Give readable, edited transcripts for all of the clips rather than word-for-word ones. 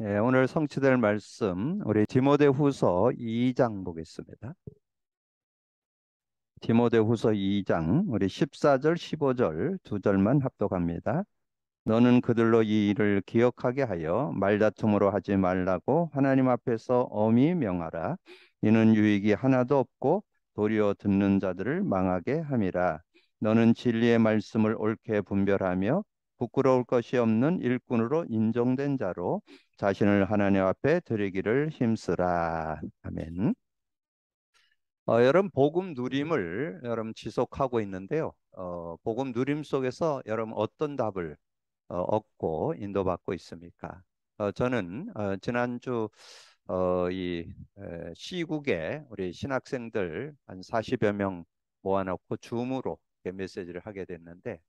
예, 오늘 성취될 말씀 우리 디모데후서 2장 보겠습니다. 디모데후서 2장 우리 14절 15절 두 절만 합독합니다. 너는 그들로 이 일을 기억하게 하여 말다툼으로 하지 말라고 하나님 앞에서 엄히 명하라. 이는 유익이 하나도 없고 도리어 듣는 자들을 망하게 함이라. 너는 진리의 말씀을 옳게 분별하며 부끄러울 것이 없는 일꾼으로 인정된 자로 자신을 하나님 앞에 드리기를 힘쓰라. 아멘. 여러분 복음 누림을 여러분 지속하고 있는데요. 복음 누림 속에서 여러분 어떤 답을 얻고 인도받고 있습니까? 저는 지난주 시국에 우리 신학생들 한 40여 명 모아놓고 줌으로 이렇게 메시지를 하게 됐는데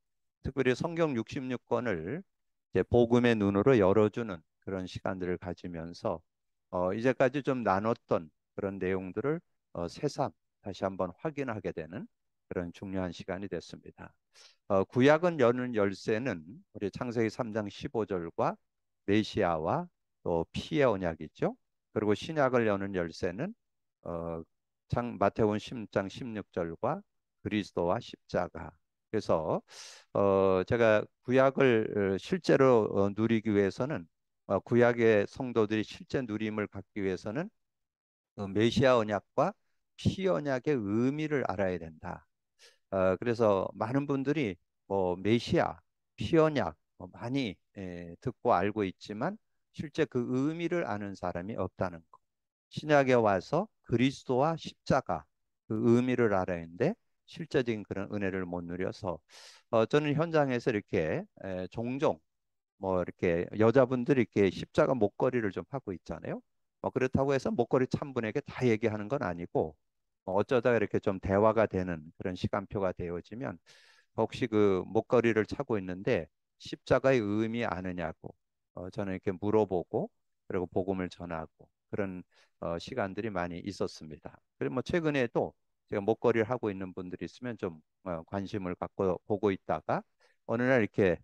특별히 성경 66권을 이제 복음의 눈으로 열어주는 그런 시간들을 가지면서 이제까지 좀 나눴던 그런 내용들을 새삼 다시 한번 확인하게 되는 그런 중요한 시간이 됐습니다. 구약은 여는 열쇠는 우리 창세기 3장 15절과 메시아와 또 피의 언약이죠. 그리고 신약을 여는 열쇠는 어, 마태복음 10장 16절과 그리스도와 십자가. 그래서 제가 구약을 실제로 누리기 위해서는 구약의 성도들이 실제 누림을 갖기 위해서는 메시아 언약과 피 언약의 의미를 알아야 된다. 그래서 많은 분들이 뭐 메시아, 피언약 많이 듣고 알고 있지만 실제 그 의미를 아는 사람이 없다는 것. 신약에 와서 그리스도와 십자가 그 의미를 알아야 하는데 실제적인 그런 은혜를 못 누려서 저는 현장에서 이렇게 종종 뭐 이렇게 여자분들이 이렇게 십자가 목걸이를 좀 하고 있잖아요. 그렇다고 해서 목걸이 찬 분에게 다 얘기하는 건 아니고 어쩌다 이렇게 좀 대화가 되는 그런 시간표가 되어지면 혹시 그 목걸이를 차고 있는데 십자가의 의미 아느냐고 저는 이렇게 물어보고 그리고 복음을 전하고 그런 시간들이 많이 있었습니다. 그리고 뭐 최근에도 제가 목걸이를 하고 있는 분들이 있으면 좀 관심을 갖고 보고 있다가 어느 날 이렇게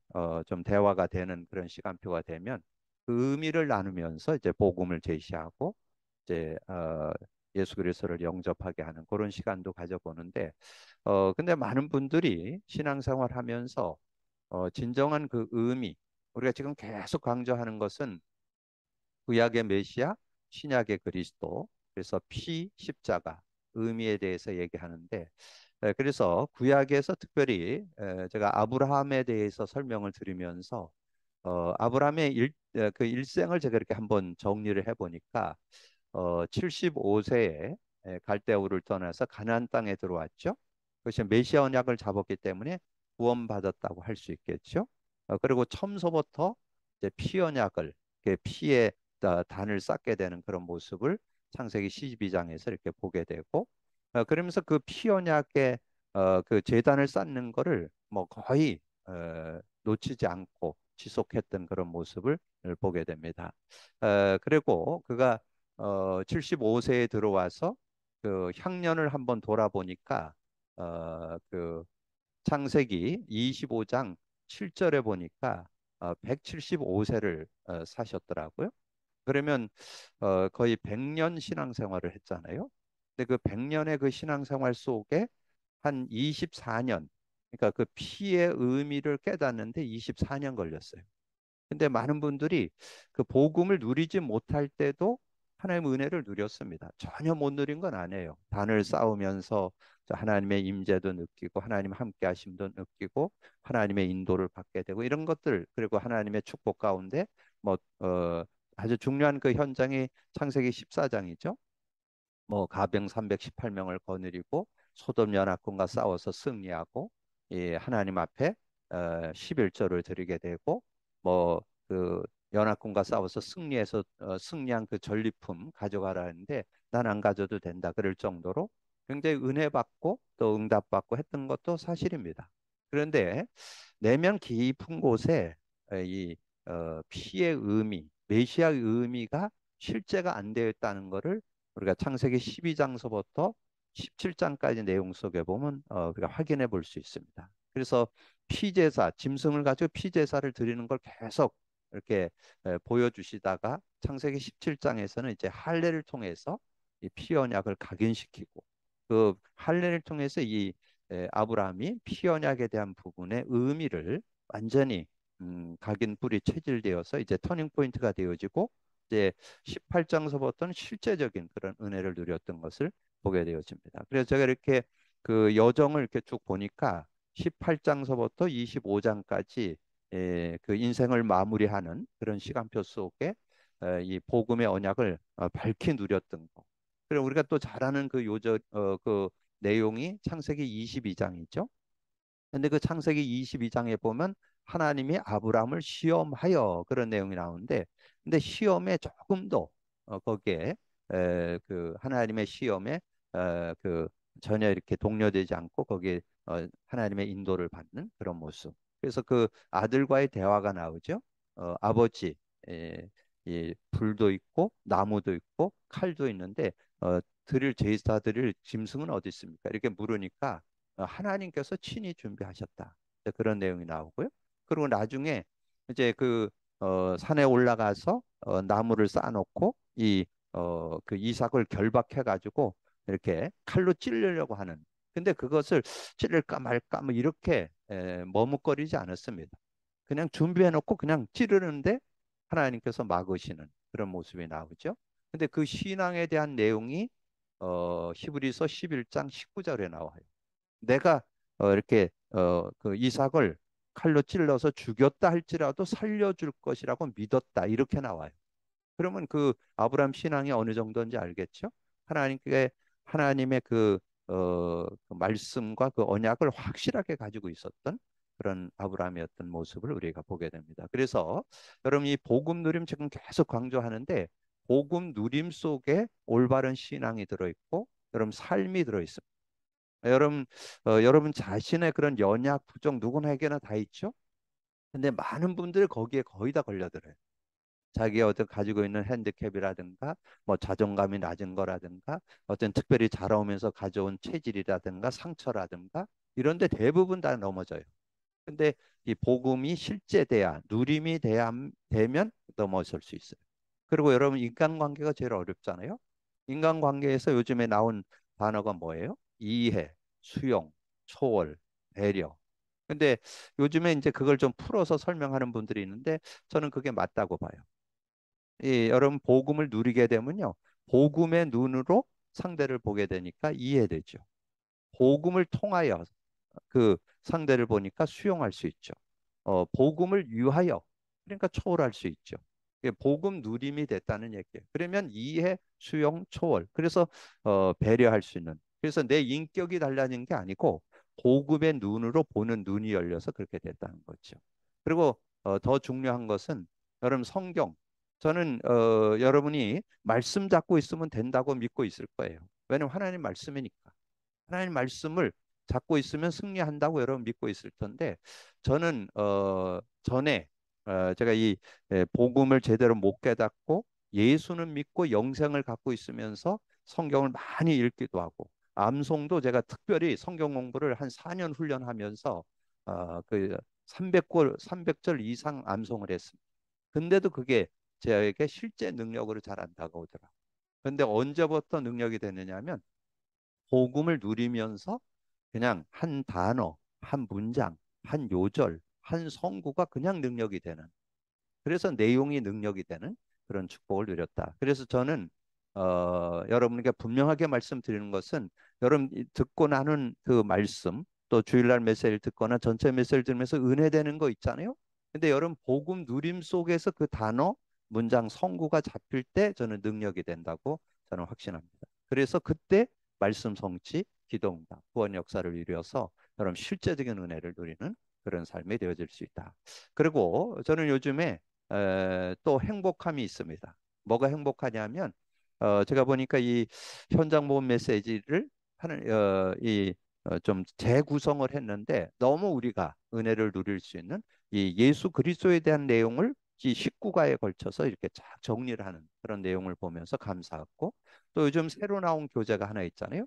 좀 대화가 되는 그런 시간표가 되면 그 의미를 나누면서 이제 복음을 제시하고 이제 예수 그리스도를 영접하게 하는 그런 시간도 가져보는데 근데 많은 분들이 신앙생활 하면서 진정한 그 의미 우리가 지금 계속 강조하는 것은 구약의 메시아, 신약의 그리스도 그래서 피, 십자가 의미에 대해서 얘기하는데 그래서 구약에서 특별히 제가 아브라함에 대해서 설명을 드리면서 아브라함의 그 일생을 제가 이렇게 한번 정리를 해보니까 75세에 갈대우를 떠나서 가나안 땅에 들어왔죠. 그것이 메시아 언약을 잡았기 때문에 구원받았다고 할 수 있겠죠. 그리고 첨서부터 이제 피 언약을 피의 단을 쌓게 되는 그런 모습을 창세기 12장에서 이렇게 보게 되고 그러면서 그 피 언약의 그 제단을 쌓는 거를 뭐 거의 놓치지 않고 지속했던 그런 모습을 보게 됩니다. 그리고 그가 75세에 들어와서 그 향년을 한번 돌아보니까 그 창세기 25장 7절에 보니까 175세를 사셨더라고요. 그러면 거의 100년 신앙생활을 했잖아요. 근데 그 100년의 그 신앙생활 속에 한 24년, 그러니까 그 피의 의미를 깨닫는데 24년 걸렸어요. 근데 많은 분들이 그 복음을 누리지 못할 때도 하나님의 은혜를 누렸습니다. 전혀 못 누린 건 아니에요. 단을 쌓으면서 하나님의 임재도 느끼고 하나님 함께 하심도 느끼고 하나님의 인도를 받게 되고 이런 것들 그리고 하나님의 축복 가운데 뭐 아주 중요한 그 현장이 창세기 14장이죠. 뭐 가병 318명을 거느리고 소돔 연합군과 싸워서 승리하고 하나님 앞에 11조를 드리게 되고 뭐 그 연합군과 싸워서 승리해서 승리한 그 전리품 가져가라 하는데 난 안 가져도 된다 그럴 정도로 굉장히 은혜 받고 또 응답 받고 했던 것도 사실입니다. 그런데 내면 깊은 곳에 이 피의 의미, 메시아의 의미가 실제가 안 되어 있다는 것을 우리가 창세기 12장서부터 17장까지 내용 속에 보면 우리가 확인해 볼 수 있습니다. 그래서 피제사, 짐승을 가지고 피제사를 드리는 걸 계속 이렇게 보여주시다가 창세기 17장에서는 이제 할례를 통해서 이 피언약을 각인시키고 그 할례를 통해서 이 아브라함이 피언약에 대한 부분의 의미를 완전히 각인뿔이 체질되어서 이제 터닝 포인트가 되어지고 이제 18장서부터는 실제적인 그런 은혜를 누렸던 것을 보게 되어집니다. 그래서 제가 이렇게 그 여정을 이렇게 쭉 보니까 18장서부터 25장까지 그 인생을 마무리하는 그런 시간표 속에 이 복음의 언약을 밝히 누렸던 거. 그리고 우리가 또 잘 아는 그 그 내용이 창세기 22장이죠. 근데 그 창세기 22장에 보면 하나님이 아브라함을 시험하여 그런 내용이 나오는데 근데 시험에 조금 더 거기에 그 하나님의 시험에 그 전혀 이렇게 동료되지 않고 거기에 하나님의 인도를 받는 그런 모습. 그래서 그 아들과의 대화가 나오죠. 아버지, 이 불도 있고 나무도 있고 칼도 있는데 드릴 제사 드릴 짐승은 어디 있습니까? 이렇게 물으니까 하나님께서 친히 준비하셨다. 그런 내용이 나오고요. 그리고 나중에 이제 그 산에 올라가서 나무를 쌓아놓고 그 이삭을 결박해 가지고 이렇게 칼로 찌르려고 하는. 근데 그것을 찌를까 말까 뭐 이렇게 머뭇거리지 않았습니다. 그냥 준비해 놓고 그냥 찌르는데 하나님께서 막으시는 그런 모습이 나오죠. 근데 그 신앙에 대한 내용이 히브리서 11장 19절에 나와요. 내가 이렇게 그 이삭을 칼로 찔러서 죽였다 할지라도 살려줄 것이라고 믿었다 이렇게 나와요. 그러면 그 아브라함 신앙이 어느 정도인지 알겠죠? 하나님께 하나님의 그 말씀과 그 언약을 확실하게 가지고 있었던 그런 아브라함이었던 모습을 우리가 보게 됩니다. 그래서 여러분 이 복음 누림 지금 계속 강조하는데 복음 누림 속에 올바른 신앙이 들어있고 여러분 삶이 들어있습니다. 여러분 자신의 그런 연약 부족 누구나에게나 다 있죠. 근데 많은 분들이 거기에 거의 다 걸려들어요. 자기가 어떤 가지고 있는 핸디캡이라든가 뭐 자존감이 낮은 거라든가 어떤 특별히 자라오면서 가져온 체질이라든가 상처라든가 이런 데 대부분 다 넘어져요. 근데 이 복음이 실제돼야 누림이 되면 넘어설 수 있어요. 그리고 여러분 인간관계가 제일 어렵잖아요. 인간관계에서 요즘에 나온 단어가 뭐예요? 이해, 수용, 초월, 배려. 근데 요즘에 이제 그걸 좀 풀어서 설명하는 분들이 있는데 저는 그게 맞다고 봐요. 여러분 복음을 누리게 되면요. 복음의 눈으로 상대를 보게 되니까 이해되죠. 복음을 통하여 그 상대를 보니까 수용할 수 있죠. 복음을 위하여 그러니까 초월할 수 있죠. 이게 복음 누림이 됐다는 얘기예요. 그러면 이해, 수용, 초월. 그래서 배려할 수 있는. 그래서 내 인격이 달라진 게 아니고 복음의 눈으로 보는 눈이 열려서 그렇게 됐다는 거죠. 그리고 더 중요한 것은 여러분 성경. 저는 여러분이 말씀 잡고 있으면 된다고 믿고 있을 거예요. 왜냐하면 하나님 말씀이니까. 하나님 말씀을 잡고 있으면 승리한다고 여러분 믿고 있을 텐데 저는 전에 제가 이 복음을 제대로 못 깨닫고 예수는 믿고 영생을 갖고 있으면서 성경을 많이 읽기도 하고 암송도 제가 특별히 성경 공부를 한 4년 훈련하면서 그 300절 이상 암송을 했습니다. 근데도 그게 저에게 실제 능력으로 잘 안 다가오더라. 근데 언제부터 능력이 되느냐면 복음을 누리면서 그냥 한 단어, 한 문장, 한 요절, 한 성구가 그냥 능력이 되는. 그래서 내용이 능력이 되는 그런 축복을 누렸다. 그래서 저는 여러분에게 분명하게 말씀드리는 것은 여러분 듣고 나는 그 말씀 또 주일날 메시지를 듣거나 전체 메시지를 들으면서 은혜되는 거 있잖아요. 근데 여러분 복음 누림 속에서 그 단어, 문장, 성구가 잡힐 때 저는 능력이 된다고 저는 확신합니다. 그래서 그때 말씀 성취, 기도응답, 구원 역사를 이루어서 여러분 실제적인 은혜를 누리는 그런 삶이 되어질 수 있다. 그리고 저는 요즘에 또 행복함이 있습니다. 뭐가 행복하냐면 제가 보니까 이 현장 모험 메시지를 하는 좀 재구성을 했는데 너무 우리가 은혜를 누릴 수 있는 이 예수 그리스도에 대한 내용을 이 19가에 걸쳐서 이렇게 쫙 정리를 하는 그런 내용을 보면서 감사했고 또 요즘 새로 나온 교재가 하나 있잖아요.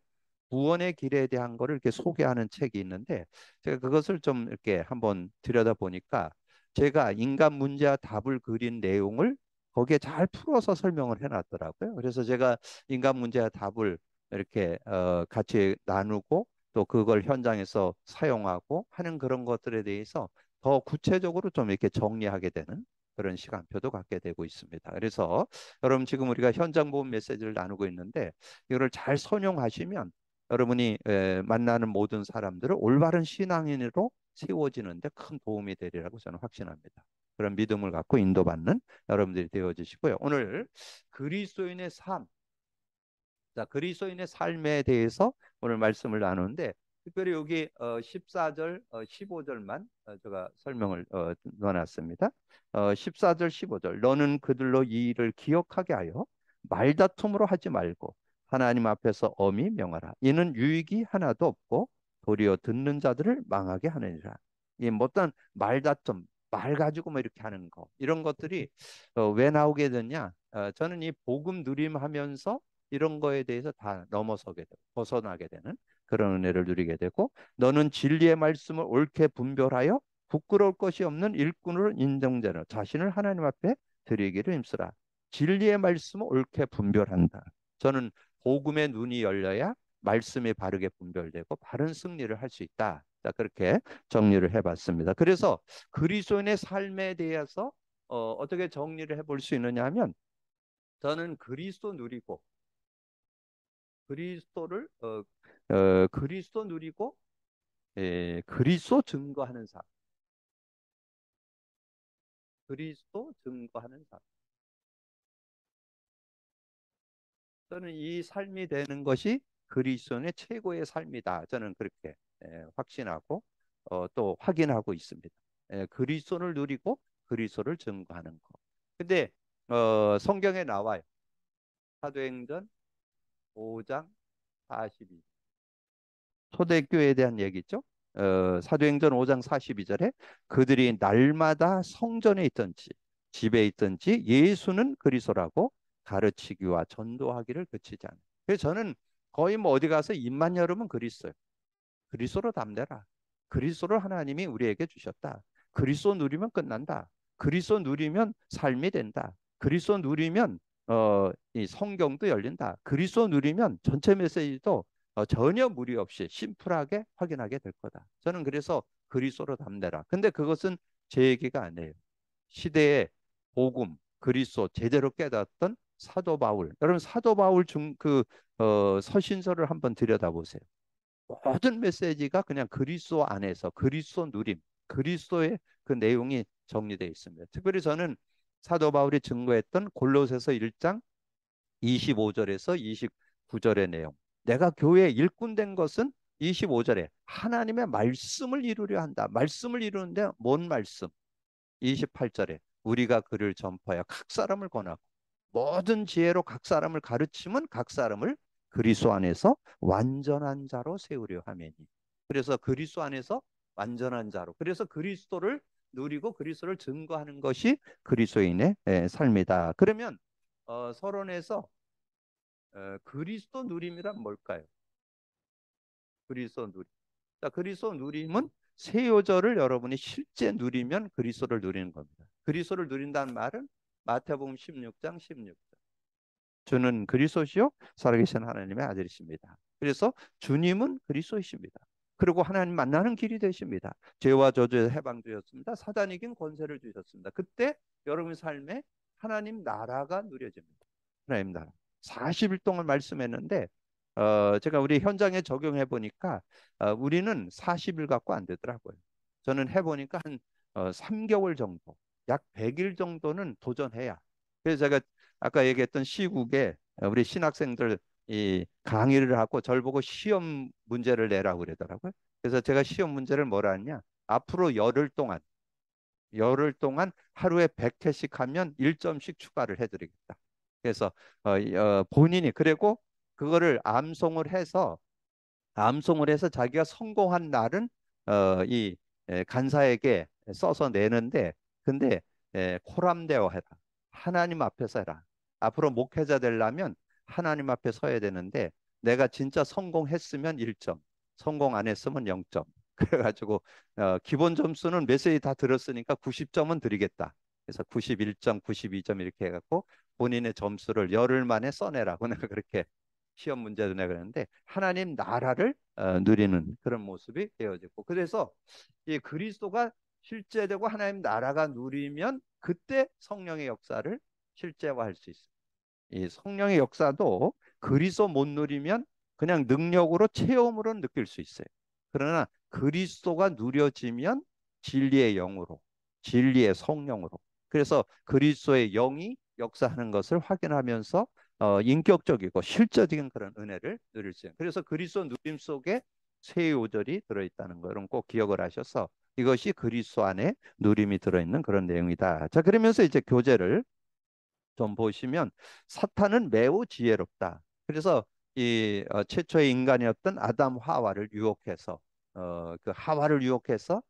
구원의 길에 대한 거를 이렇게 소개하는 책이 있는데 제가 그것을 좀 이렇게 한번 들여다 보니까 제가 인간 문제와 답을 그린 내용을 거기에 잘 풀어서 설명을 해놨더라고요. 그래서 제가 인간 문제와 답을 이렇게 같이 나누고 또 그걸 현장에서 사용하고 하는 그런 것들에 대해서 더 구체적으로 좀 이렇게 정리하게 되는 그런 시간표도 갖게 되고 있습니다. 그래서 여러분 지금 우리가 현장 보험 메시지를 나누고 있는데 이거를 잘 선용하시면 여러분이 만나는 모든 사람들을 올바른 신앙인으로 세워지는데 큰 도움이 되리라고 저는 확신합니다. 그런 믿음을 갖고 인도받는 여러분들이 되어 주시고요. 오늘 그리스도인의 삶, 자, 그리스도인의 삶에 대해서 오늘 말씀을 나누는데 특별히 여기 14절, 15절만 제가 설명을 넣어놨습니다. 14절, 15절. 너는 그들로 이 일을 기억하게 하여 말다툼으로 하지 말고 하나님 앞에서 엄히 명하라. 이는 유익이 하나도 없고 도리어 듣는 자들을 망하게 하느니라. 이 어떤 말다툼, 말 가지고 뭐 이렇게 하는 거 이런 것들이 왜 나오게 되냐? 저는 이 복음 누림하면서 이런 거에 대해서 다 넘어서게 되고 벗어나게 되는 그런 은혜를 누리게 되고 너는 진리의 말씀을 옳게 분별하여 부끄러울 것이 없는 일꾼으로 인정되는 자신을 하나님 앞에 드리기를 힘쓰라. 진리의 말씀을 옳게 분별한다. 저는 복음의 눈이 열려야 말씀이 바르게 분별되고 바른 승리를 할 수 있다. 자, 그렇게 정리를 해봤습니다. 그래서 그리스도인의 삶에 대해서 어떻게 정리를 해볼 수 있느냐 하면 저는 그리스도 누리고 그리스도를 그리스도 누리고 그리스도 증거하는 삶, 그리스도 증거하는 삶. 저는 이 삶이 되는 것이 그리스도인의 최고의 삶이다. 저는 그렇게 확신하고 또 확인하고 있습니다. 그리스도를 누리고 그리스도를 증거하는 것. 근데 성경에 나와요. 사도행전 5장 42. 초대교회에 대한 얘기죠. 사도행전 5장 42절에 그들이 날마다 성전에 있든지 집에 있든지 예수는 그리스도라고 가르치기와 전도하기를 그치지 않아요. 그래서 저는 거의 뭐 어디 가서 입만 열으면 그리스도예요. 그리스도로 담대라. 그리스도를 하나님이 우리에게 주셨다. 그리스도 누리면 끝난다. 그리스도 누리면 삶이 된다. 그리스도 누리면 이 성경도 열린다. 그리스도 누리면 전체 메시지도 전혀 무리 없이 심플하게 확인하게 될 거다. 저는 그래서 그리스도로 담대라. 근데 그것은 제 얘기가 아니에요. 시대의 복음, 그리스도 제대로 깨닫던 사도 바울. 여러분 사도 바울 중그 서신서를 한번 들여다보세요. 모든 메시지가 그냥 그리스도 안에서 그리스도 누림, 그리스도의 그 내용이 정리되어 있습니다. 특별히 저는 사도 바울이 증거했던 골로새서 1장 25절에서 29절의 내용. 내가 교회에 일꾼 된 것은 25절에 하나님의 말씀을 이루려 한다. 말씀을 이루는데 뭔 말씀? 28절에 우리가 그를 전파하여 각 사람을 권하고 모든 지혜로 각 사람을 가르치면 각 사람을 그리스도 안에서 완전한 자로 세우려 하매니. 그래서 그리스도 안에서 완전한 자로. 그래서 그리스도를 누리고 그리스도를 증거하는 것이 그리스도인의 삶이다. 그러면 서론에서 그리스도 누림이란 뭘까요? 그리스도 누림. 자, 그리스도 누림은 새 요절을 여러분이 실제 누리면 그리스도를 누리는 겁니다. 그리스도를 누린다는 말은 마태복음 16장 16절. 주는 그리스도시요 살아계신 하나님의 아들이십니다. 그래서 주님은 그리스도이십니다. 그리고 하나님 만나는 길이 되십니다. 죄와 저주에서 해방 주셨습니다. 사단 이긴 권세를 주셨습니다. 그때 여러분 삶에 하나님 나라가 누려집니다. 하나님 나라. 40일 동안 말씀했는데 제가 우리 현장에 적용해 보니까 우리는 40일 갖고 안 되더라고요. 저는 해보니까 한 3개월 정도, 약 100일 정도는 도전해야. 그래서 제가 아까 얘기했던 시국에 우리 신학생들 이 강의를 하고 저를 보고 시험 문제를 내라고 그러더라고요. 그래서 제가 시험 문제를 뭐라 하냐? 앞으로 열흘 동안 하루에 100회씩 하면 1점씩 추가를 해드리겠다. 그래서 본인이 그리고 그거를 암송을 해서 자기가 성공한 날은 이 간사에게 써서 내는데 근데 코람데오 해라. 하나님 앞에서 해라. 앞으로 목회자 되려면 하나님 앞에 서야 되는데 내가 진짜 성공했으면 1점, 성공 안 했으면 0점. 그래가지고 기본 점수는 메시지 다 들었으니까 90점은 드리겠다. 그래서 91점, 92점 이렇게 해갖고 본인의 점수를 열흘 만에 써내라고 내가 그렇게 시험 문제도 내가 그랬는데 하나님 나라를 누리는 그런 모습이 되어지고 그래서 이 그리스도가 실제되고 하나님 나라가 누리면 그때 성령의 역사를 실제화할 수 있어요. 이 성령의 역사도 그리스도 못 누리면 그냥 능력으로 체험으로 느낄 수 있어요. 그러나 그리스도가 누려지면 진리의 영으로, 진리의 성령으로. 그래서 그리스도의 영이 역사하는 것을 확인하면서 인격적이고 실제적인 그런 은혜를 누릴 수 있어요. 그래서 그리스도 누림 속에 새 요절이 들어있다는 것은 꼭 기억을 하셔서 이것이 그리스도 안에 누림이 들어있는 그런 내용이다. 자, 그러면서 이제 교재를 좀 보시면 사탄은 매우 지혜롭다. 그래서 이 최초의 인간이었던 아담 하와를 유혹해서 그 하와를 유혹해서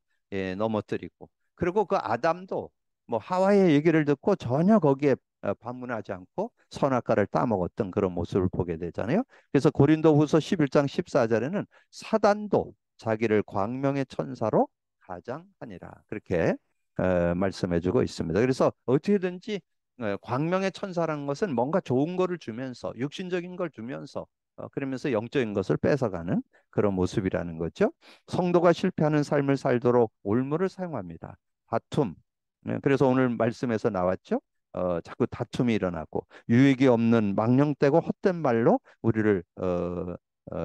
넘어뜨리고 그리고 그 아담도 뭐 하와의 얘기를 듣고 전혀 거기에 반문하지 않고 선악과를 따먹었던 그런 모습을 보게 되잖아요. 그래서 고린도후서 11장 14절에는 사단도 자기를 광명의 천사로 가장하니라 그렇게 말씀해주고 있습니다. 그래서 어떻게든지 광명의 천사라는 것은 뭔가 좋은 거를 주면서 육신적인 걸 주면서 그러면서 영적인 것을 뺏어가는 그런 모습이라는 거죠. 성도가 실패하는 삶을 살도록 올무를 사용합니다. 다툼. 그래서 오늘 말씀에서 나왔죠. 자꾸 다툼이 일어나고 유익이 없는 망령되고 헛된 말로 우리를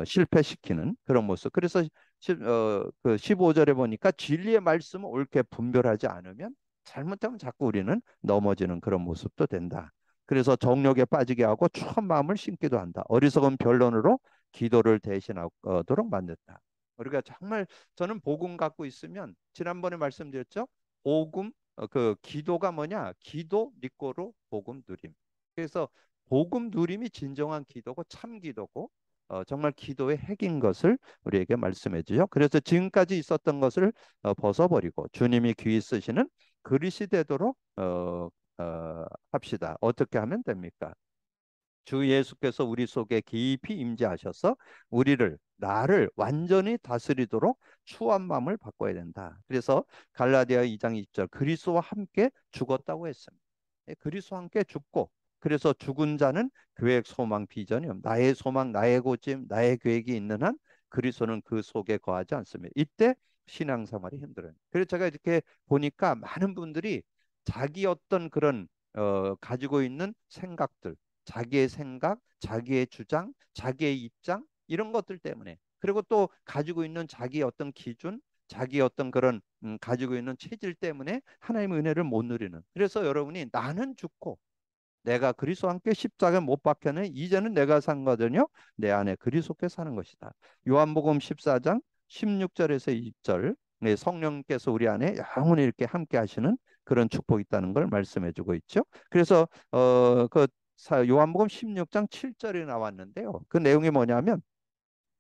실패시키는 그런 모습. 그래서 그 15절에 보니까 진리의 말씀을 옳게 분별하지 않으면 잘못하면 자꾸 우리는 넘어지는 그런 모습도 된다. 그래서 정욕에 빠지게 하고 추한 마음을 심기도 한다. 어리석은 변론으로 기도를 대신하도록 만든다. 우리가 정말 저는 복음 갖고 있으면 지난번에 말씀드렸죠. 복음 그 기도가 뭐냐? 기도 믿고로 복음 누림. 그래서 복음 누림이 진정한 기도고 참 기도고 정말 기도의 핵인 것을 우리에게 말씀해 주죠. 그래서 지금까지 있었던 것을 벗어버리고 주님이 귀 쓰시는 그릇이 되도록 합시다. 어떻게 하면 됩니까? 주 예수께서 우리 속에 깊이 임재하셔서 우리를 나를 완전히 다스리도록 추한 마음을 바꿔야 된다. 그래서 갈라디아 2장 20절 그리스도와 함께 죽었다고 했습니다. 그리스도와 함께 죽고 그래서 죽은 자는 계획, 소망, 비전이 없. 나의 소망, 나의 고집, 나의 계획이 있는 한 그리스도는 그 속에 거하지 않습니다. 이때 신앙생활이 힘들어요. 그래서 제가 이렇게 보니까 많은 분들이 자기 어떤 그런 가지고 있는 생각들 자기의 생각, 자기의 주장, 자기의 입장 이런 것들 때문에 그리고 또 가지고 있는 자기의 어떤 기준, 자기의 어떤 그런 가지고 있는 체질 때문에 하나님의 은혜를 못 누리는. 그래서 여러분이 나는 죽고 내가 그리스도와 함께 십자가에 못 박혀는 이제는 내가 산 거든요. 내 안에 그리스도께 사는 것이다. 요한복음 14장 16절에서 20절 네, 성령께서 우리 안에 영원히 이렇게 함께 하시는 그런 축복이 있다는 걸 말씀해 주고 있죠. 그래서 그 요한복음 16장 7절에 나왔는데요. 그 내용이 뭐냐면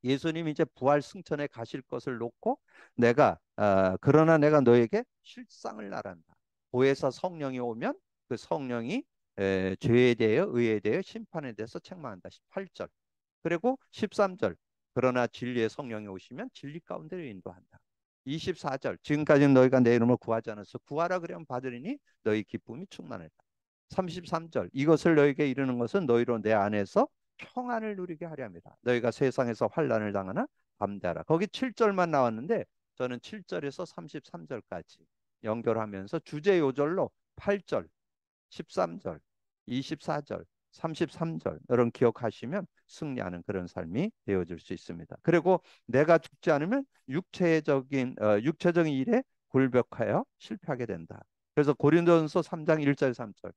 예수님이 이제 부활 승천에 가실 것을 놓고 내가 그러나 내가 너에게 실상을 말한다. 보혜사 성령이 오면 그 성령이 죄에 대하여 의에 대하여 심판에 대해서 책망한다. 18절. 그리고 13절. 그러나 진리의 성령이 오시면 진리 가운데로 인도한다. 24절. 지금까지는 너희가 내 이름을 구하지 않았어. 구하라 그러면 받으리니 너희 기쁨이 충만했다. 33절. 이것을 너희에게 이르는 것은 너희로 내 안에서 평안을 누리게 하려 합니다. 너희가 세상에서 환난을 당하나 담대하라. 거기 7절만 나왔는데 저는 7절에서 33절까지 연결하면서 주제 요절로 8절, 13절, 24절, 33절 여러분 기억하시면 승리하는 그런 삶이 되어질 수 있습니다. 그리고 내가 죽지 않으면 육체적인 일에 굴벽하여 실패하게 된다. 그래서 고린도전서 3장 1절 3절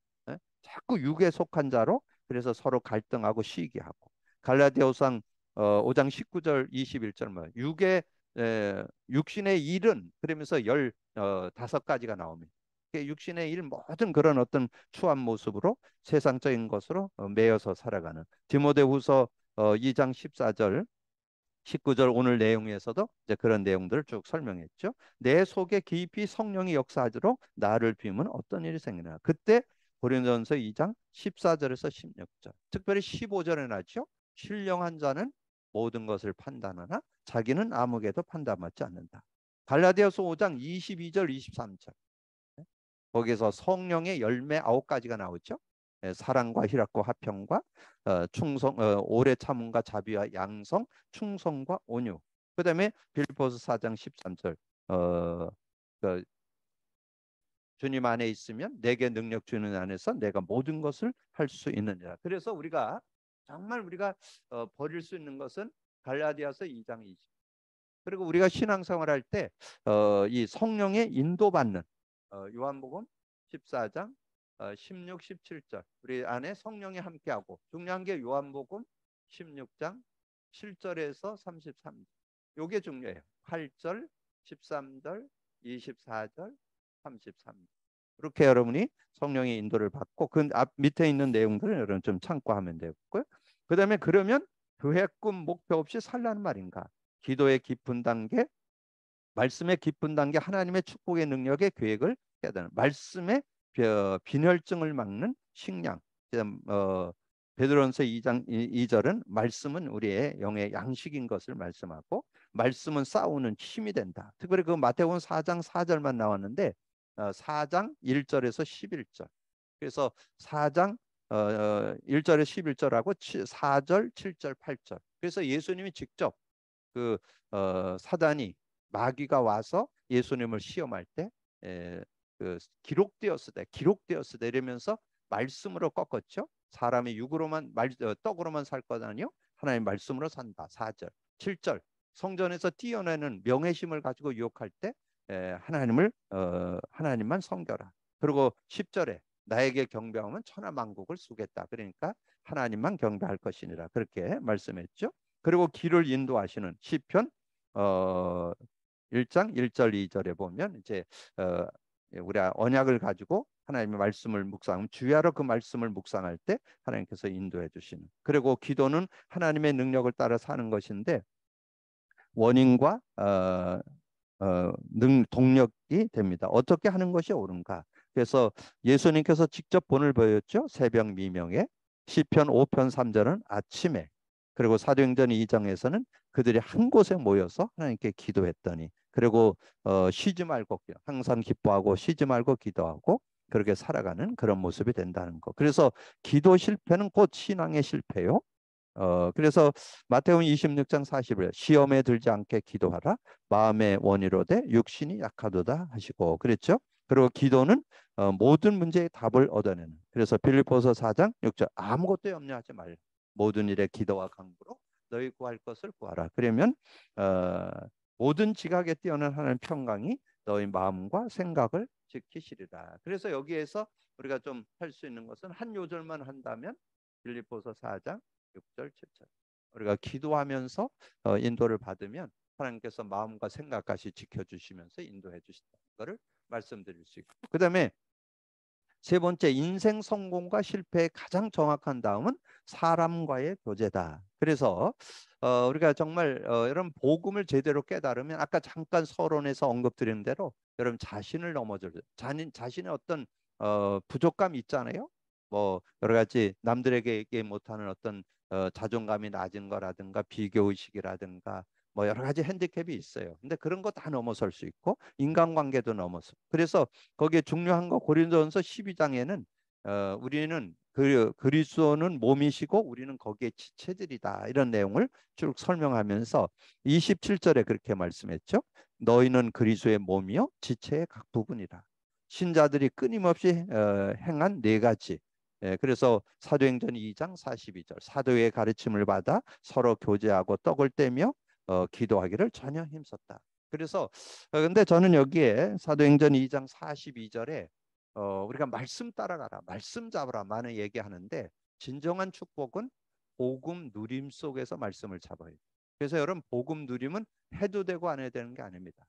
자꾸 육에 속한 자로 그래서 서로 갈등하고 시기하고 갈라디아서 5장 19절 21절 뭐 육의 육신의 일은 그러면서 15가지가 나옵니다. 육신의 일 모든 그런 어떤 추한 모습으로 세상적인 것으로 매여서 살아가는 디모데후서 2장 14절 19절 오늘 내용에서도 이제 그런 내용들을 쭉 설명했죠. 내 속에 깊이 성령이 역사하도록 나를 비우면 어떤 일이 생기나. 그때 고린도전서 2장 14절에서 16절. 특별히 15절에 나죠. 신령한 자는 모든 것을 판단하나 자기는 아무개도 판단받지 않는다. 갈라디아서 5장 22절 23절. 거기서 성령의 열매 9가지가 나오죠. 사랑과 희락과 화평과 충성, 오래 참음과 자비와 양성, 충성과 온유. 그다음에 빌립보서 4장 13절. 그 주님 안에 있으면 내게 능력 주는 안에서 내가 모든 것을 할 수 있느니라. 그래서 우리가 정말 우리가 버릴 수 있는 것은 갈라디아서 2장 20. 그리고 우리가 신앙생활할 때 이 성령의 인도받는 요한복음 14장 16, 17절 우리 안에 성령이 함께하고 중요한 게 요한복음 16장 7절에서 33절. 요게 중요해요. 8절, 13절, 24절, 33절. 이렇게 여러분이 성령의 인도를 받고 그 앞 밑에 있는 내용들은 여러분 좀 참고하면 되고요. 그다음에 그러면 계획금 목표 없이 살라는 말인가? 기도의 깊은 단계, 말씀의 깊은 단계, 하나님의 축복의 능력의 계획을 해야 되는 말씀의 빈혈증을 막는 식량. 베드로전서 2장 2절은 말씀은 우리의 영의 양식인 것을 말씀하고 말씀은 싸우는 힘이 된다. 특별히 그 마태복음 4장 4절만 나왔는데 4장 1절에서 11절. 그래서 4장 1절에 11절하고 4절, 7절, 8절. 그래서 예수님이 직접 그 사단이 마귀가 와서 예수님을 시험할 때 기록되었을 때 이러면서 말씀으로 꺾었죠. 사람이 육으로만 떡으로만 살 거다니요 하나님 말씀으로 산다. 4절 7절 성전에서 뛰어내는 명예심을 가지고 유혹할 때 하나님만 섬겨라. 그리고 10절에 나에게 경배하면 천하 만국을 쏘겠다. 그러니까 하나님만 경배할 것이니라. 그렇게 말씀했죠. 그리고 길을 인도하시는 시편 1장 1절 2절에 보면 이제 우리가 언약을 가지고 하나님의 말씀을 묵상, 주야로 그 말씀을 묵상할 때 하나님께서 인도해 주시는. 그리고 기도는 하나님의 능력을 따라 사는 것인데 원인과 동력이 됩니다. 어떻게 하는 것이 옳은가? 그래서 예수님께서 직접 본을 보였죠. 새벽 미명에 시편 5편 3절은 아침에 그리고 사도행전 2장에서는 그들이 한 곳에 모여서 하나님께 기도했더니 그리고 쉬지 말고 항상 기뻐하고 쉬지 말고 기도하고 그렇게 살아가는 그런 모습이 된다는 거. 그래서 기도 실패는 곧 신앙의 실패요. 그래서 마태복음 26장 40일 시험에 들지 않게 기도하라 마음의 원이로되 육신이 약하도다 하시고 그랬죠. 그리고 기도는 모든 문제의 답을 얻어내는. 그래서 빌립보서 4장 6절 아무것도 염려하지 말라 모든 일에 기도와 간구로 너희 구할 것을 구하라. 그러면 모든 지각에 뛰어난 하나님 평강이 너희 마음과 생각을 지키시리라. 그래서 여기에서 우리가 좀 할 수 있는 것은 한 요절만 한다면 빌립보서 4장 6절 7절 우리가 기도하면서 인도를 받으면 하나님께서 마음과 생각까지 지켜주시면서 인도해 주신다는 것을 말씀드릴 수 있고 그 다음에 세 번째 인생 성공과 실패의 가장 정확한 다음은 사람과의 교제다. 그래서 우리가 정말 여러분 복음을 제대로 깨달으면 아까 잠깐 서론에서 언급드린 대로 여러분 자신을 넘어질 자신의 어떤 부족감이 있잖아요. 뭐 여러 가지 남들에게 얘기 못하는 어떤 자존감이 낮은 거라든가 비교 의식이라든가 뭐 여러 가지 핸디캡이 있어요. 근데 그런 거 다 넘어설 수 있고 인간관계도 넘어서 그래서 거기에 중요한 거 고린도전서 12장에는 우리는 그리스도는 몸이시고 우리는 거기에 지체들이다 이런 내용을 쭉 설명하면서 27절에 그렇게 말씀했죠. 너희는 그리스도의 몸이요 지체의 각 부분이라. 신자들이 끊임없이 행한 네 가지. 그래서 사도행전 2장 42절 사도의 가르침을 받아 서로 교제하고 떡을 떼며 기도하기를 전혀 힘썼다. 그래서 근데 저는 여기에 사도행전 2장 42절에 우리가 말씀 따라가라, 말씀 잡으라 많은 얘기하는데 진정한 축복은 복음 누림 속에서 말씀을 잡아야 돼요. 그래서 여러분 복음 누림은 해도 되고 안 해도 되는 게 아닙니다.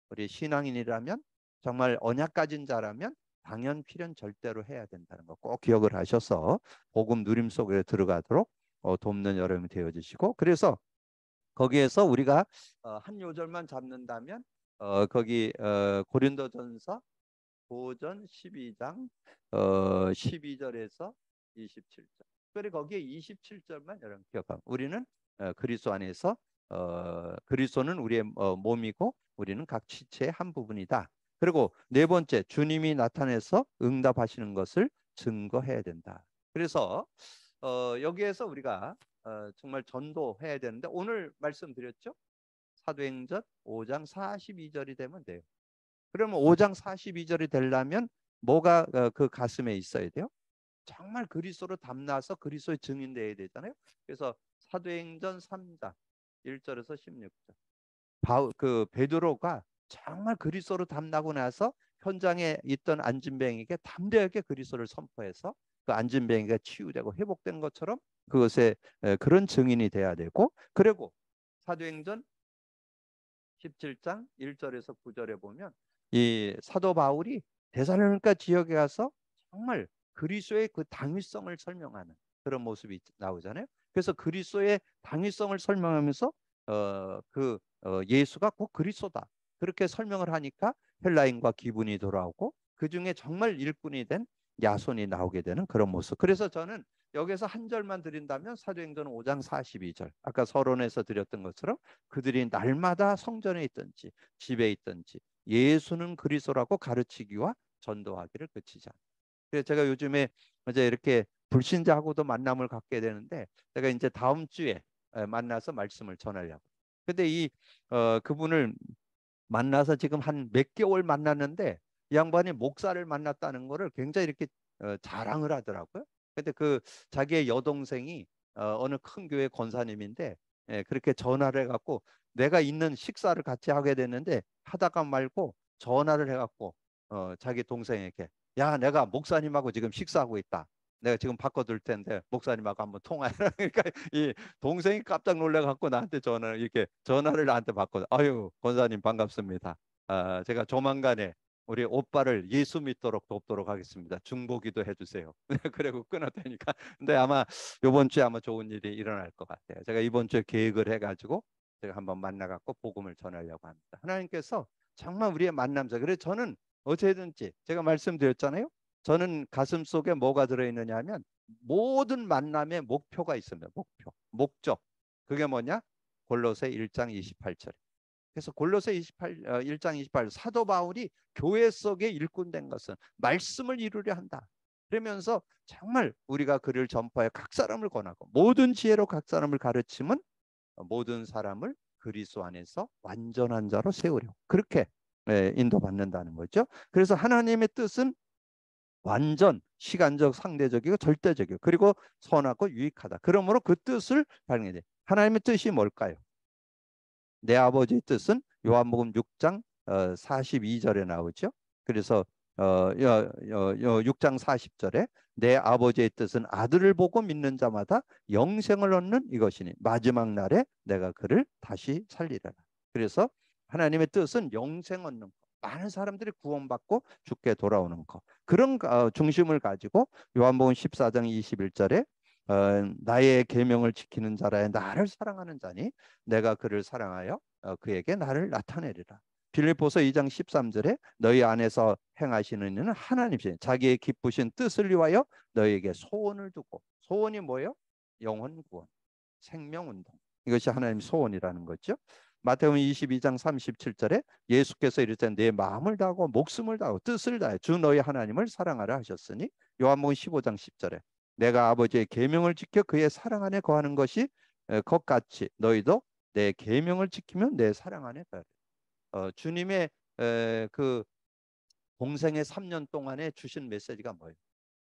우리 신앙인이라면 정말 언약 가진 자라면 당연 필연 절대로 해야 된다는 거 꼭 기억을 하셔서 복음 누림 속에 들어가도록 돕는 여러분이 되어 주시고 그래서 거기에서 우리가 한 요절만 잡는다면 거기 고린도전서 고전 12장 12절에서 27절. 특별히 거기에 27절만 여러분 기억하고 우리는 그리스도 안에서 그리스도는 우리의 몸이고 우리는 각 지체의 한 부분이다. 그리고 네 번째, 주님이 나타내서 응답하시는 것을 증거해야 된다. 그래서 여기에서 우리가 정말 전도해야 되는데 오늘 말씀드렸죠? 사도행전 5장 42절이 되면 돼요. 그러면 5장 42절이 되려면 뭐가 그 가슴에 있어야 돼요? 정말 그리스도로 담나서 그리스도의 증인 돼야 되잖아요. 그래서 사도행전 3장 1절에서 16절. 그 베드로가 정말 그리스도로 담나고 나서 현장에 있던 안진뱅이에게 담대하게 그리스도를 선포해서 그 안진뱅이가 치유되고 회복된 것처럼 그것에 그런 증인이 돼야 되고, 그리고 사도행전 17장 1절에서 9절에 보면 이 사도 바울이 데살로니가 지역에 가서 정말 그리스도의 그 당위성을 설명하는 그런 모습이 나오잖아요. 그래서 그리스도의 당위성을 설명하면서 예수가 꼭 그리스도다 그렇게 설명을 하니까 헬라인과 기분이 돌아오고 그 중에 정말 일꾼이 된 야손이 나오게 되는 그런 모습. 그래서 저는 여기서 한 절만 드린다면 사도행전 5장 42절 아까 서론에서 드렸던 것처럼 그들이 날마다 성전에 있든지 집에 있든지 예수는 그리스도라고 가르치기와 전도하기를 그치지 않는다. 그래서 제가 요즘에 이제 이렇게 불신자하고도 만남을 갖게 되는데 제가 이제 다음 주에 만나서 말씀을 전하려고. 근데 그분을 만나서 지금 한 몇 개월 만났는데 이 양반이 목사를 만났다는 거를 굉장히 이렇게 자랑을 하더라고요. 근데 그 자기의 여동생이 어느 큰 교회 권사님인데 그렇게 전화를 해갖고 내가 있는 식사를 같이 하게 됐는데 하다가 말고 전화를 해갖고 자기 동생에게 야 내가 목사님하고 지금 식사하고 있다. 내가 지금 바꿔둘 텐데 목사님하고 한번 통화해라. 그러니까 이 동생이 깜짝 놀래갖고 나한테 전화를 나한테 받거든. 아유 권사님 반갑습니다. 제가 조만간에 우리 오빠를 예수 믿도록 돕도록 하겠습니다. 중보기도 해주세요. 그리고 끊었다니까. 근데 아마 이번 주에 아마 좋은 일이 일어날 것 같아요. 제가 이번 주에 계획을 해가지고 제가 한번 만나갖고 복음을 전하려고 합니다. 하나님께서 정말 우리의 만남자. 그래서 저는 어찌든지 제가 말씀드렸잖아요. 저는 가슴 속에 뭐가 들어있느냐 하면 모든 만남의 목표가 있습니다. 목적. 그게 뭐냐? 골로새 1장 28절. 그래서 골로새 1장 28절 사도 바울이 교회 속에 일꾼 된 것은 말씀을 이루려 한다. 그러면서 정말 우리가 그를 전파해 각 사람을 권하고 모든 지혜로 각 사람을 가르치면 모든 사람을 그리스도 안에서 완전한 자로 세우려. 그렇게 인도받는다는 거죠. 그래서 하나님의 뜻은 완전 시간적, 상대적이고 절대적이고 그리고 선하고 유익하다. 그러므로 그 뜻을 발견해야 돼. 하나님의 뜻이 뭘까요? 내 아버지의 뜻은 요한복음 6장 42절에 나오죠. 그래서 6장 40절에 내 아버지의 뜻은 아들을 보고 믿는 자마다 영생을 얻는 이것이니 마지막 날에 내가 그를 다시 살리리라. 그래서 하나님의 뜻은 영생 얻는 것. 많은 사람들이 구원받고 죽게 돌아오는 것. 그런 중심을 가지고 요한복음 14장 21절에 나의 계명을 지키는 자라야 나를 사랑하는 자니 내가 그를 사랑하여 그에게 나를 나타내리라. 빌립보서 2장 13절에 너희 안에서 행하시는 이는 하나님이시니 자기의 기쁘신 뜻을 위하여 너희에게 소원을 두고 소원이 뭐예요? 영혼 구원, 생명 운동. 이것이 하나님의 소원이라는 거죠. 마태복음 22장 37절에 예수께서 이르되 내 마음을 다하고 목숨을 다하고 뜻을 다해 주 너희 하나님을 사랑하라 하셨으니 요한복음 15장 10절에 내가 아버지의 계명을 지켜 그의 사랑 안에 거하는 것이 것 같이 너희도 내 계명을 지키면 내 사랑 안에 거하라. 주님의 그 공생의 3년 동안에 주신 메시지가 뭐예요?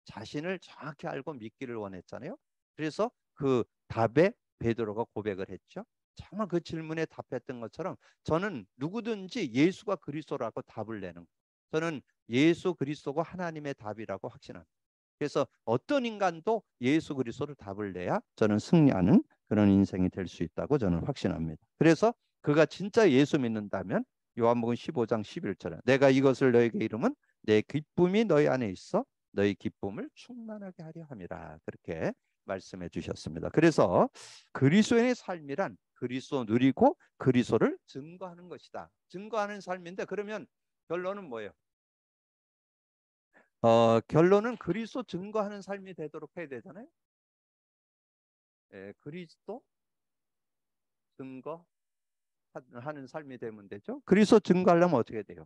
자신을 정확히 알고 믿기를 원했잖아요. 그래서 그 답에 베드로가 고백을 했죠. 정말 그 질문에 답했던 것처럼 저는 누구든지 예수가 그리스도라고 답을 내는 거예요. 저는 예수 그리스도가 하나님의 답이라고 확신합니다. 그래서 어떤 인간도 예수 그리스도를 답을 내야 저는 승리하는 그런 인생이 될 수 있다고 저는 확신합니다. 그래서 그가 진짜 예수 믿는다면 요한복음 15장 11절에 내가 이것을 너에게 이르면 내 기쁨이 너희 안에 있어 너희 기쁨을 충만하게 하려 함이라. 그렇게 말씀해 주셨습니다. 그래서 그리스도인의 삶이란 그리스도 누리고 그리스도를 증거하는 것이다. 증거하는 삶인데 그러면 결론은 뭐예요? 결론은 그리스도 증거하는 삶이 되도록 해야 되잖아요. 그리스도 증거 하는 삶이 되면 되죠. 그리스도 증거하려면 어떻게 돼요?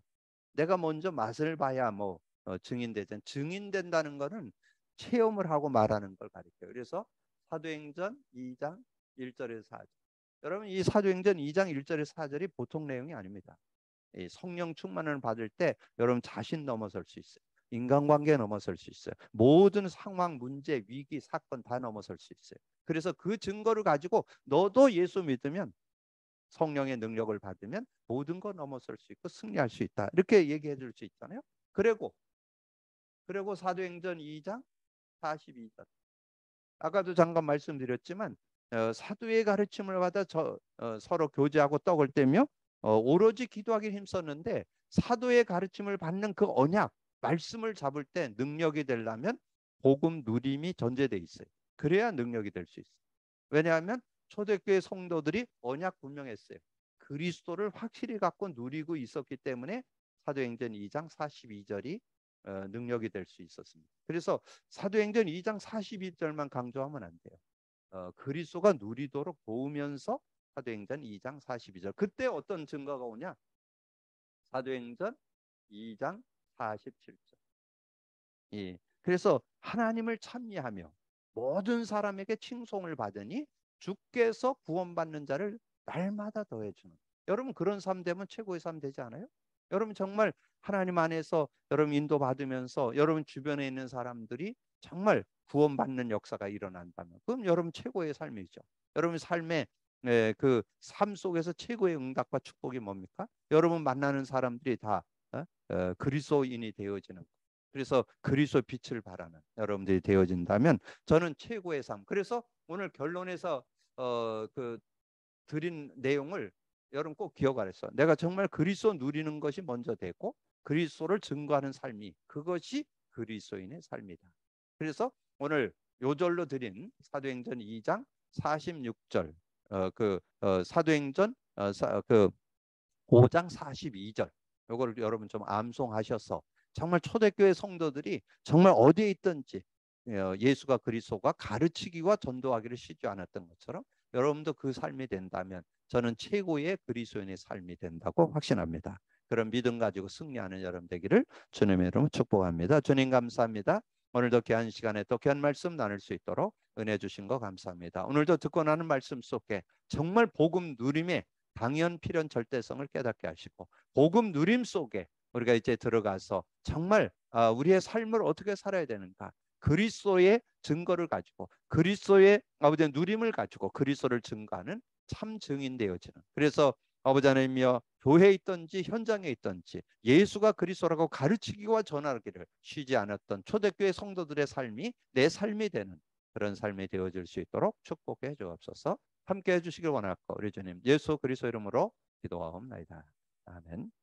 내가 먼저 맛을 봐야 뭐 증인되잖아요. 증인된다는 거는 체험을 하고 말하는 걸 가리켜요. 그래서 사도행전 2장 1절에서 4절. 여러분 이 사도행전 2장 1절에서 4절이 보통 내용이 아닙니다. 이 성령 충만을 받을 때 여러분 자신 넘어설 수 있어요. 인간관계 넘어설 수 있어요. 모든 상황, 문제, 위기, 사건 다 넘어설 수 있어요. 그래서 그 증거를 가지고 너도 예수 믿으면 성령의 능력을 받으면 모든 거 넘어설 수 있고 승리할 수 있다. 이렇게 얘기해 줄 수 있잖아요. 그리고 사도행전 2장 42절. 아까도 잠깐 말씀드렸지만 사도의 가르침을 받아 서로 교제하고 떡을 떼며 오로지 기도하기 힘썼는데 사도의 가르침을 받는 그 언약 말씀을 잡을 때 능력이 되려면 복음 누림이 전제돼 있어요. 그래야 능력이 될 수 있어요. 왜냐하면 초대교회 성도들이 언약 분명했어요. 그리스도를 확실히 갖고 누리고 있었기 때문에 사도행전 2장 42절이 능력이 될 수 있었습니다. 그래서 사도행전 2장 42절만 강조하면 안 돼요. 그리스도가 누리도록 도우면서 사도행전 2장 42절. 그때 어떤 증거가 오냐? 사도행전 2장 47절. 예. 그래서 하나님을 찬미하며 모든 사람에게 칭송을 받으니 주께서 구원받는 자를 날마다 더해주는. 여러분 그런 삶 되면 최고의 삶 되지 않아요? 여러분 정말 하나님 안에서 여러분 인도받으면서 여러분 주변에 있는 사람들이 정말 구원받는 역사가 일어난다면 그럼 여러분 최고의 삶이죠. 여러분 삶의 그 삶 속에서 최고의 응답과 축복이 뭡니까? 여러분 만나는 사람들이 다 그리스도인이 되어지는. 그래서 그리스도 빛을 발하는 여러분들이 되어진다면 저는 최고의 삶. 그래서 오늘 결론에서 그 드린 내용을 여러분 꼭 기억하랬어. 내가 정말 그리스도 누리는 것이 먼저 되고 그리스도를 증거하는 삶이 그것이 그리스도인의 삶이다. 그래서 오늘 요절로 드린 사도행전 2장 46절 사도행전 그 5장 42절 요거를 여러분 좀 암송하셔서 정말 초대교회 성도들이 정말 어디에 있든지 예수가 그리스도가 가르치기와 전도하기를 쉬지 않았던 것처럼 여러분도 그 삶이 된다면 저는 최고의 그리스도인의 삶이 된다고 확신합니다. 그런 믿음 가지고 승리하는 여러분 되기를 주님의 이름으로 축복합니다. 주님 감사합니다. 오늘도 귀한 시간에 또 귀한 말씀 나눌 수 있도록 은혜 주신 거 감사합니다. 오늘도 듣고 나는 말씀 속에 정말 복음 누림의 당연 필연 절대성을 깨닫게 하시고 복음 누림 속에 우리가 이제 들어가서 정말 우리의 삶을 어떻게 살아야 되는가 그리스도의 증거를 가지고 그리스도의 아버지 누림을 가지고 그리스도를 증거하는 참 증인 되어지는. 그래서 아버지 하나님이여 교회에 있든지 현장에 있든지 예수가 그리스도라고 가르치기와 전하기를 쉬지 않았던 초대교회 성도들의 삶이 내 삶이 되는 그런 삶이 되어질 수 있도록 축복해 주옵소서. 함께 해주시길 원하고 우리 주님 예수 그리스도 이름으로 기도하옵나이다. 아멘.